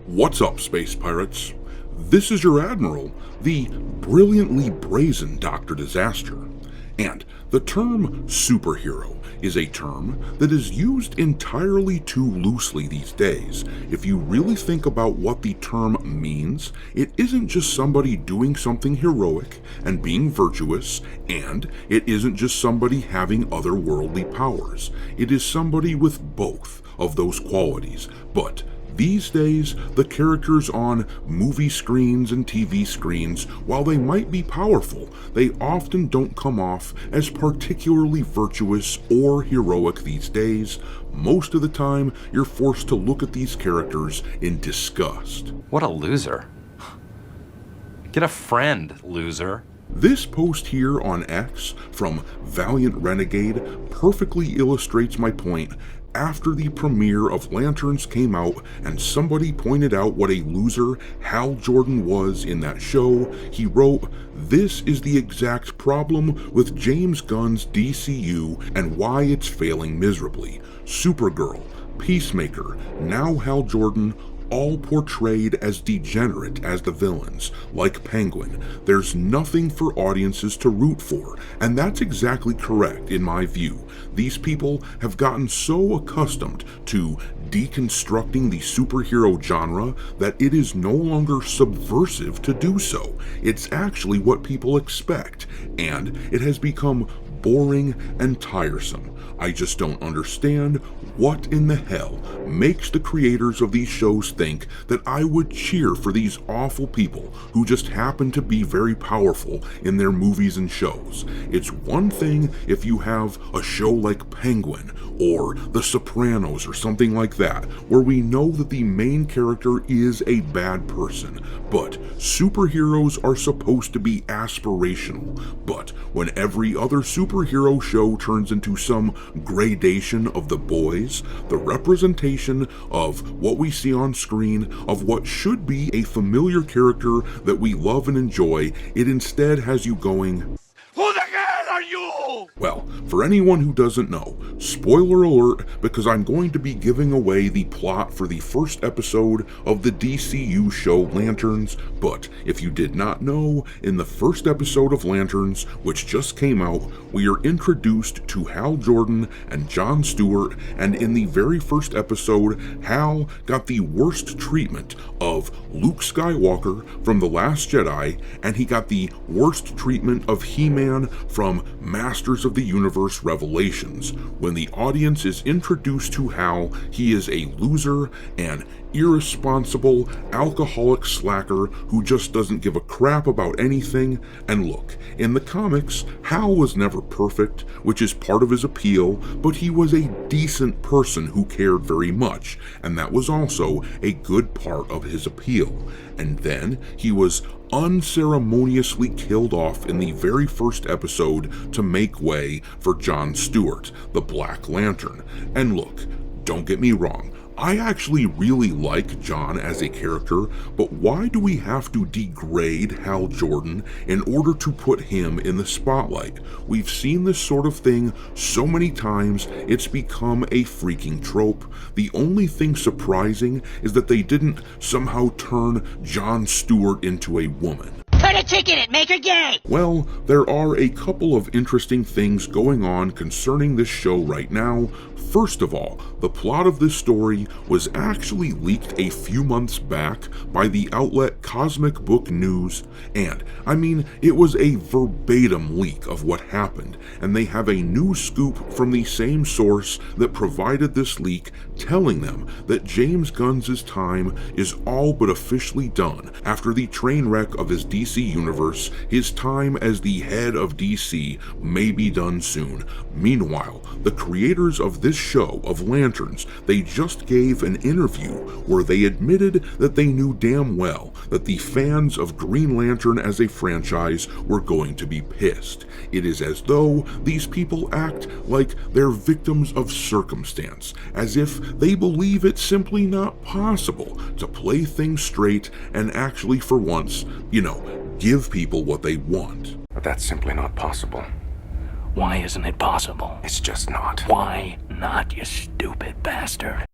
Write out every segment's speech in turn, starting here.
What's up, space pirates? This is your Admiral, the brilliantly brazen Dr. Disaster. And the term superhero is a term that is used entirely too loosely these days. If you really think about what the term means, it isn't just somebody doing something heroic and being virtuous, and it isn't just somebody having otherworldly powers. It is somebody with both of those qualities, but these days, the characters on movie screens and TV screens, while they might be powerful, they often don't come off as particularly virtuous or heroic these days. Most of the time, you're forced to look at these characters in disgust. What a loser. Get a friend, loser. This post here on X from Valiant Renegade perfectly illustrates my point. After the premiere of Lanterns came out and somebody pointed out what a loser Hal Jordan was in that show, he wrote, "This is the exact problem with James Gunn's DCU and why it's failing miserably. Supergirl, Peacemaker, now Hal Jordan, all portrayed as degenerate as the villains, like Penguin. There's nothing for audiences to root for, and that's exactly correct in my view. These people have gotten so accustomed to deconstructing the superhero genre that it is no longer subversive to do so. It's actually what people expect, and it has become boring and tiresome. I just don't understand what in the hell makes the creators of these shows think that I would cheer for these awful people who just happen to be very powerful in their movies and shows. It's one thing if you have a show like Penguin or The Sopranos or something like that, where we know that the main character is a bad person, but superheroes are supposed to be aspirational. But when every other superhero show turns into some gradation of the boys, the representation of what we see on screen, of what should be a familiar character that we love and enjoy, it instead has you going, "Who the hell are you?" Well, for anyone who doesn't know, spoiler alert, because I'm going to be giving away the plot for the first episode of the DCU show Lanterns, but if you did not know, in the first episode of Lanterns, which just came out, we are introduced to Hal Jordan and Jon Stewart, and in the very first episode, Hal got the worst treatment of Luke Skywalker from The Last Jedi, and he got the worst treatment of He-Man from Masters of the Universe Revelations. When the audience is introduced to Hal, he is a loser and irresponsible alcoholic slacker who just doesn't give a crap about anything. And look, in the comics, Hal was never perfect, which is part of his appeal, but he was a decent person who cared very much, and that was also a good part of his appeal. And then he was unceremoniously killed off in the very first episode to make way for Jon Stewart, the Black Lantern. And look, don't get me wrong, I actually really like Jon as a character, but why do we have to degrade Hal Jordan in order to put him in the spotlight? We've seen this sort of thing so many times, it's become a freaking trope. The only thing surprising is that they didn't somehow turn Jon Stewart into a woman. Put a chick in it, make her gay! Well, there are a couple of interesting things going on concerning this show right now. First of all, the plot of this story was actually leaked a few months back by the outlet Cosmic Book News, and I mean, it was a verbatim leak of what happened, and they have a new scoop from the same source that provided this leak, telling them that James Gunn's time is all but officially done. After the train wreck of his DC universe, his time as the head of DC may be done soon. Meanwhile, the creators of this show of Lanterns, they just gave an interview where they admitted that they knew damn well that the fans of Green Lantern as a franchise were going to be pissed. It is as though these people act like they're victims of circumstance, as if they believe it's simply not possible to play things straight and actually for once, give people what they want. But that's simply not possible. Why isn't it possible? It's just not. Why not, you stupid bastard?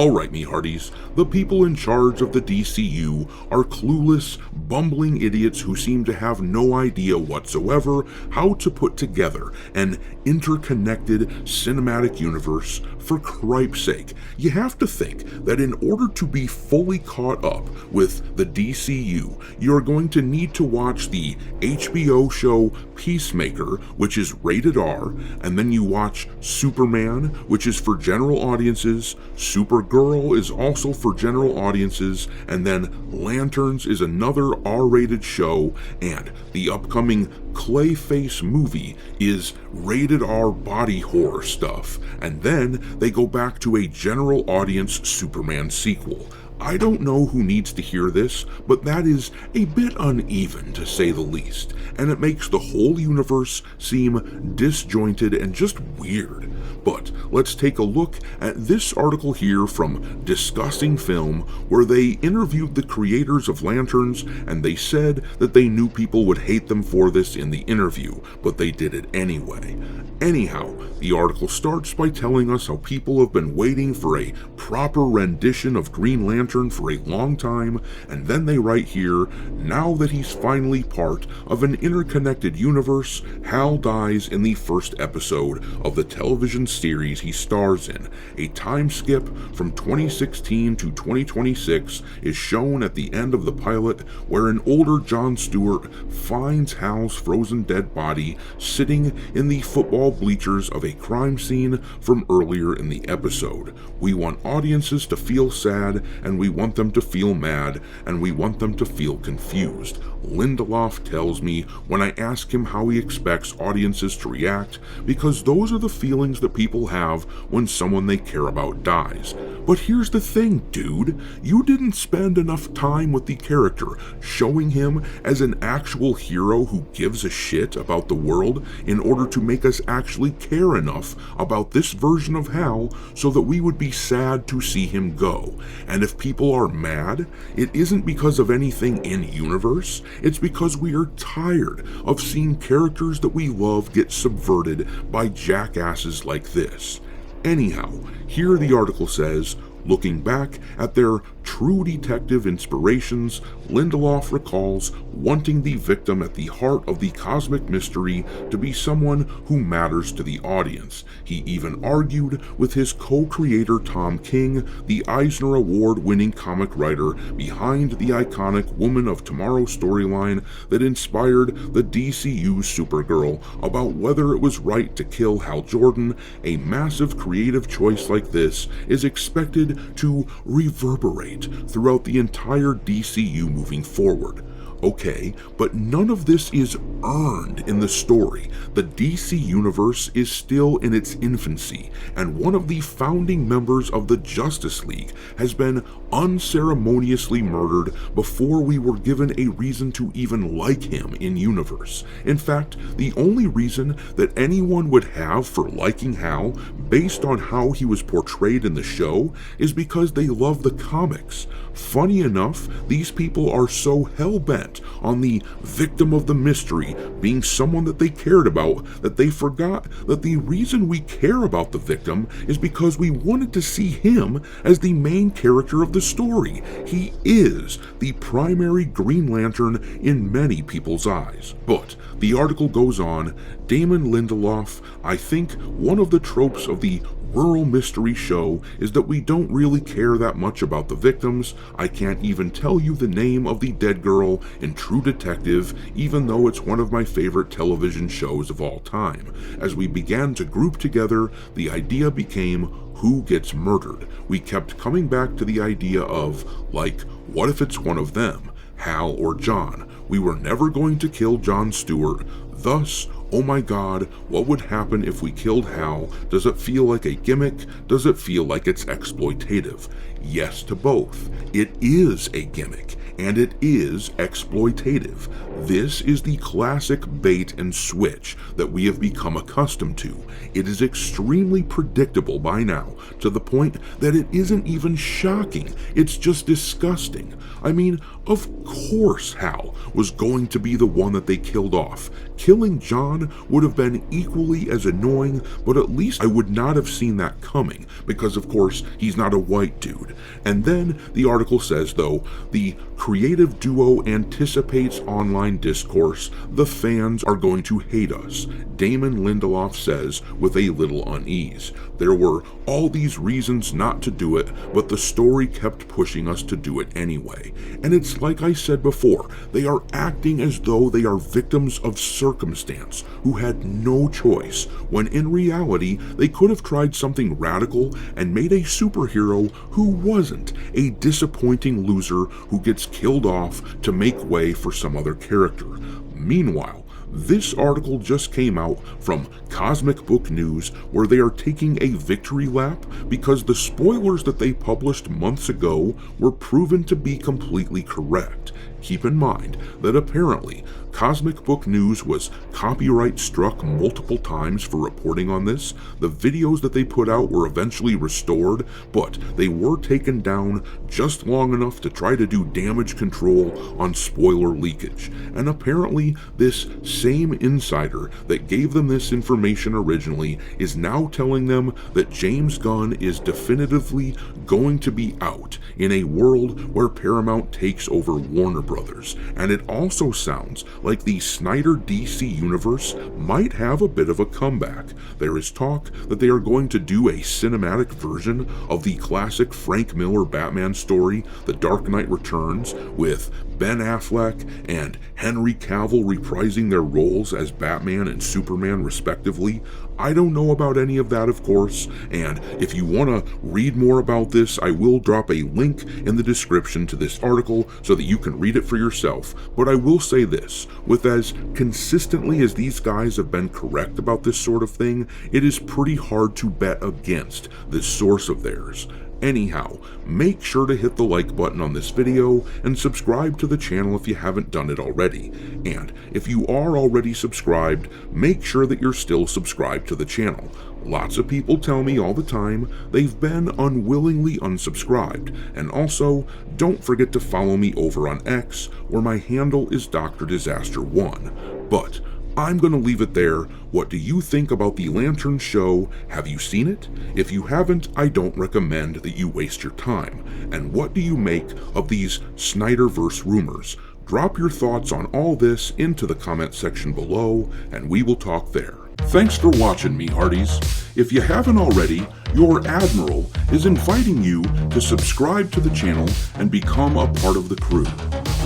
Alright, me hearties, the people in charge of the DCU are clueless, bumbling idiots who seem to have no idea whatsoever how to put together an interconnected cinematic universe. For cripe's sake, you have to think that in order to be fully caught up with the DCU, you're going to need to watch the HBO show Peacemaker, which is rated R, and then you watch Superman, which is for general audiences, Supergirl is also for general audiences, and then Lanterns is another R-rated show, and the upcoming Clayface movie is rated R body horror stuff, and then they go back to a general audience Superman sequel. I don't know who needs to hear this, but that is a bit uneven to say the least, and it makes the whole universe seem disjointed and just weird. But let's take a look at this article here from Discussing Film, where they interviewed the creators of Lanterns, and they said that they knew people would hate them for this in the interview, but they did it anyway. Anyhow, the article starts by telling us how people have been waiting for a proper rendition of Green Lantern for a long time, and then they write here, now that he's finally part of an interconnected universe, Hal dies in the first episode of the television series he stars in. A time skip from 2016 to 2026 is shown at the end of the pilot, where an older Jon Stewart finds Hal's frozen dead body sitting in the football bleachers of a crime scene from earlier in the episode. We want audiences to feel sad, and we want them to feel mad, and we want them to feel confused. Lindelof tells me when I ask him how he expects audiences to react, because those are the feelings that people have when someone they care about dies. But here's the thing, dude. You didn't spend enough time with the character, showing him as an actual hero who gives a shit about the world in order to make us actually care enough about this version of Hal so that we would be sad to see him go. And if people are mad, it isn't because of anything in universe, it's because we are tired of seeing characters that we love get subverted by jackasses like this. Anyhow, here the article says, looking back at their true detective inspirations, Lindelof recalls wanting the victim at the heart of the cosmic mystery to be someone who matters to the audience. He even argued with his co-creator Tom King, the Eisner Award-winning comic writer behind the iconic Woman of Tomorrow storyline that inspired the DCU Supergirl, about whether it was right to kill Hal Jordan. A massive creative choice like this is expected to reverberate throughout the entire DCU moving forward. Okay, but none of this is earned in the story. The DC universe is still in its infancy, and one of the founding members of the Justice League has been unceremoniously murdered before we were given a reason to even like him in universe. In fact, the only reason that anyone would have for liking Hal, based on how he was portrayed in the show, is because they love the comics. Funny enough, these people are so hell-bent on the victim of the mystery being someone that they cared about that they forgot that the reason we care about the victim is because we wanted to see him as the main character of the story. He is the primary Green Lantern in many people's eyes. But the article goes on, Damon Lindelof, I think one of the tropes of the rural mystery show is that we don't really care that much about the victims. I can't even tell you the name of the dead girl in True Detective, even though it's one of my favorite television shows of all time. As we began to group together, the idea became who gets murdered. We kept coming back to the idea of, like, what if it's one of them, Hal or John? We were never going to kill Jon Stewart. Thus, oh my god, what would happen if we killed Hal? Does it feel like a gimmick? Does it feel like it's exploitative? yes to both. It is a gimmick, and it is exploitative. This is the classic bait and switch that we have become accustomed to. It is extremely predictable by now, to the point that it isn't even shocking, it's just disgusting. I mean, of course Hal was going to be the one that they killed off. Killing John would have been equally as annoying, but at least I would not have seen that coming, because of course he's not a white dude. And then the article says, though, the creative duo anticipates online discourse. The fans are going to hate us, Damon Lindelof says with a little unease. There were all these reasons not to do it, but the story kept pushing us to do it anyway. And it's like I said before, they are acting as though they are victims of circumstance who had no choice, when in reality they could have tried something radical and made a superhero who wasn't a disappointing loser who gets killed off to make way for some other character. Meanwhile, this article just came out from Cosmic Book News, where they are taking a victory lap because the spoilers that they published months ago were proven to be completely correct. Keep in mind that apparently Cosmic Book News was copyright struck multiple times for reporting on this. The videos that they put out were eventually restored, but they were taken down just long enough to try to do damage control on spoiler leakage. And apparently this same insider that gave them this information originally is now telling them that James Gunn is definitively going to be out in a world where Paramount takes over Warner Brothers. And it also sounds like the Snyder DC universe might have a bit of a comeback. There is talk that they are going to do a cinematic version of the classic Frank Miller Batman story, The Dark Knight Returns, with Ben Affleck and Henry Cavill reprising their roles as Batman and Superman respectively. I don't know about any of that, of course, and if you want to read more about this, I will drop a link in the description to this article so that you can read it for yourself. But I will say this, with as consistently as these guys have been correct about this sort of thing, it is pretty hard to bet against this source of theirs. Anyhow, make sure to hit the like button on this video and subscribe to the channel if you haven't done it already. And if you are already subscribed, make sure that you're still subscribed to the channel. Lots of people tell me all the time they've been unwillingly unsubscribed. And also, don't forget to follow me over on X, where my handle is Dr. Disaster1. But I'm going to leave it there. What do you think about the Lantern show? Have you seen it? If you haven't, I don't recommend that you waste your time. And what do you make of these Snyderverse rumors? Drop your thoughts on all this into the comment section below, and we will talk there. Thanks for watching, me hearties. If you haven't already, your Admiral is inviting you to subscribe to the channel and become a part of the crew.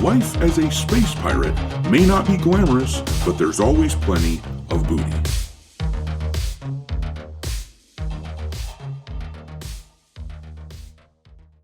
Life as a space pirate may not be glamorous, but there's always plenty of booty.